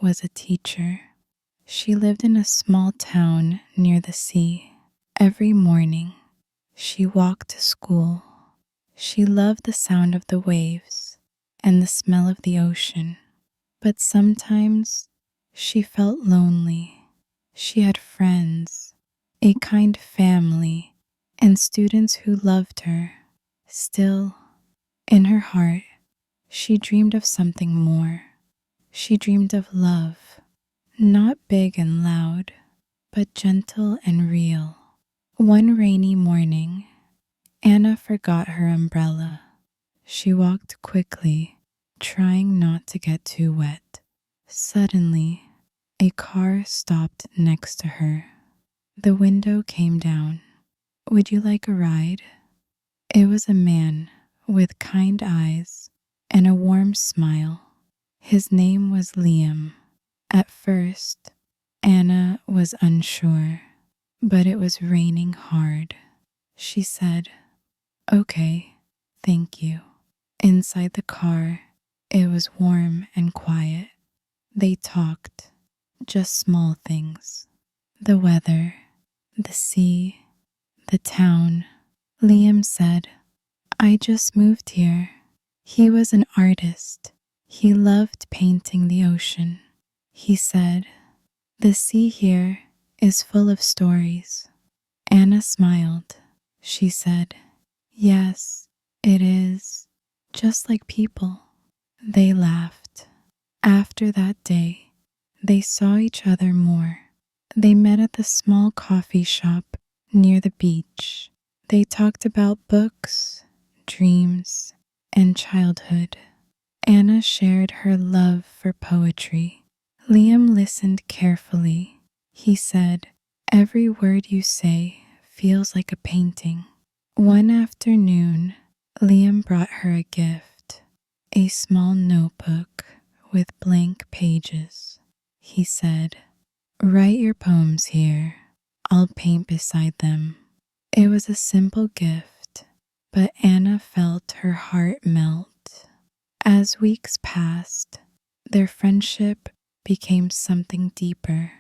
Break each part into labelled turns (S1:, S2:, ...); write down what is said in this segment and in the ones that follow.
S1: was a teacher. She lived in a small town near the sea. Every morning, she walked to school. She loved the sound of the waves and the smell of the ocean. But sometimes she felt lonely. She had friends, a kind family, and students who loved her. Still, in her heart, she dreamed of something more. She dreamed of love, not big and loud, but gentle and real. One rainy morning, Anna forgot her umbrella. She walked quickly, trying not to get too wet. Suddenly, a car stopped next to her. The window came down. "Would you like a ride?" It was a man with kind eyes and a warm smile. His name was Liam. At first, Anna was unsure, but it was raining hard. She said, "Okay, thank you." Inside the car, it was warm and quiet. They talked, just small things. The weather, the sea, the town. Liam said, "I just moved here." He was an artist. He loved painting the ocean. He said, "The sea here is full of stories." Anna smiled. She said, "Yes, it is, just like people." They laughed. After that day, they saw each other more. They met at the small coffee shop near the beach. They talked about books, dreams, and childhood. Anna shared her love for poetry. Liam listened carefully. He said, "Every word you say feels like a painting." One afternoon, Liam brought her a gift, a small notebook with blank pages. He said, "Write your poems here. I'll paint beside them." It was a simple gift, but Anna felt her heart melt. As weeks passed, their friendship became something deeper.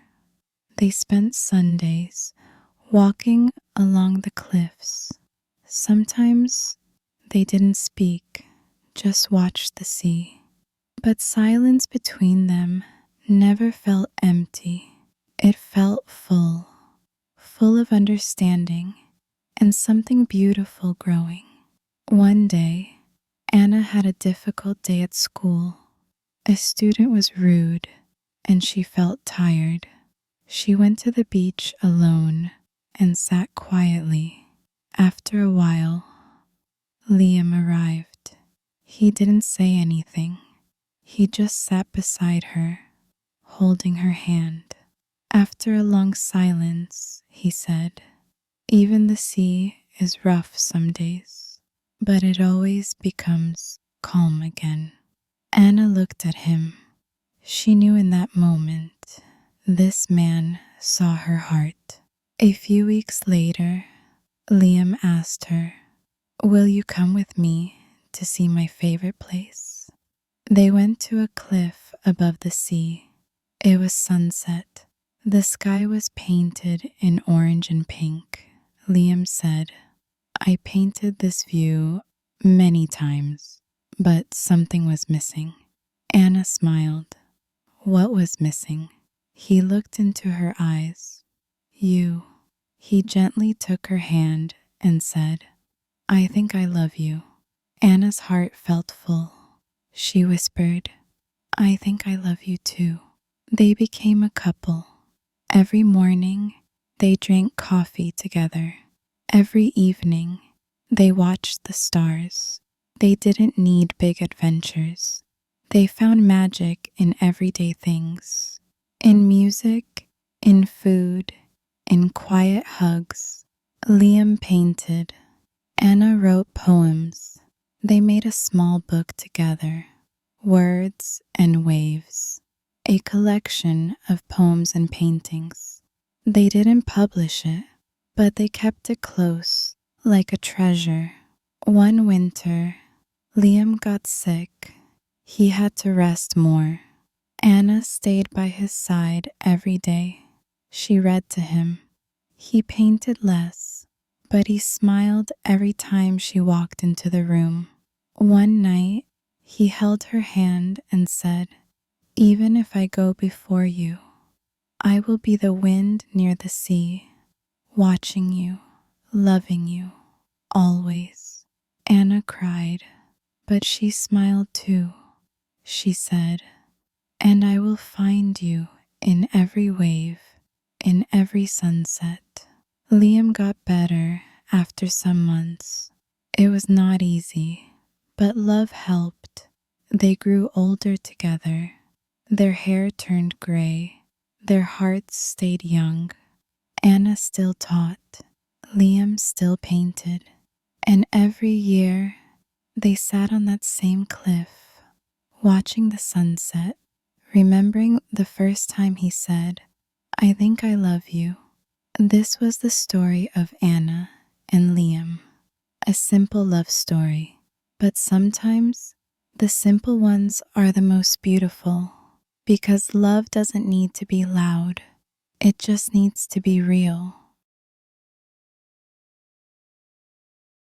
S1: They spent Sundays walking along the cliffs. Sometimes they didn't speak, just watched the sea. But silence between them never felt empty. It felt full, full of understanding and something beautiful growing. One day, Anna had a difficult day at school. A student was rude and she felt tired. She went to the beach alone and sat quietly. After a while, Liam arrived. He didn't say anything. He just sat beside her, holding her hand. After a long silence, he said, "Even the sea is rough some days, but it always becomes calm again." Anna looked at him. She knew in that moment this man saw her heart. A few weeks later, Liam asked her, "Will you come with me to see my favorite place?" They went to a cliff above the sea. It was sunset. The sky was painted in orange and pink. Liam said, "I painted this view many times, but something was missing." Anna smiled. What was missing? He looked into her eyes. "You." He gently took her hand and said, "I think I love you." Anna's heart felt full. She whispered, "I think I love you too." They became a couple. Every morning, they drank coffee together. Every evening, they watched the stars. They didn't need big adventures. They found magic in everyday things, in music, in food, in quiet hugs. Liam painted. Anna wrote poems. They made a small book together, Words and Waves, a collection of poems and paintings. They didn't publish it, but they kept it close, like a treasure. One winter, Liam got sick. He had to rest more. Anna stayed by his side every day. She read to him. He painted less, but he smiled every time she walked into the room. One night, he held her hand and said, "Even if I go before you, I will be the wind near the sea, watching you, loving you, always." Anna cried, but she smiled too. She said, "And I will find you in every wave, in every sunset." Liam got better after some months. It was not easy, but love helped. They grew older together. Their hair turned gray. Their hearts stayed young. Anna still taught. Liam still painted. And every year, they sat on that same cliff, watching the sunset, remembering the first time he said, "I think I love you." This was the story of Anna and Liam, a simple love story. But sometimes the simple ones are the most beautiful because love doesn't need to be loud. It just needs to be real.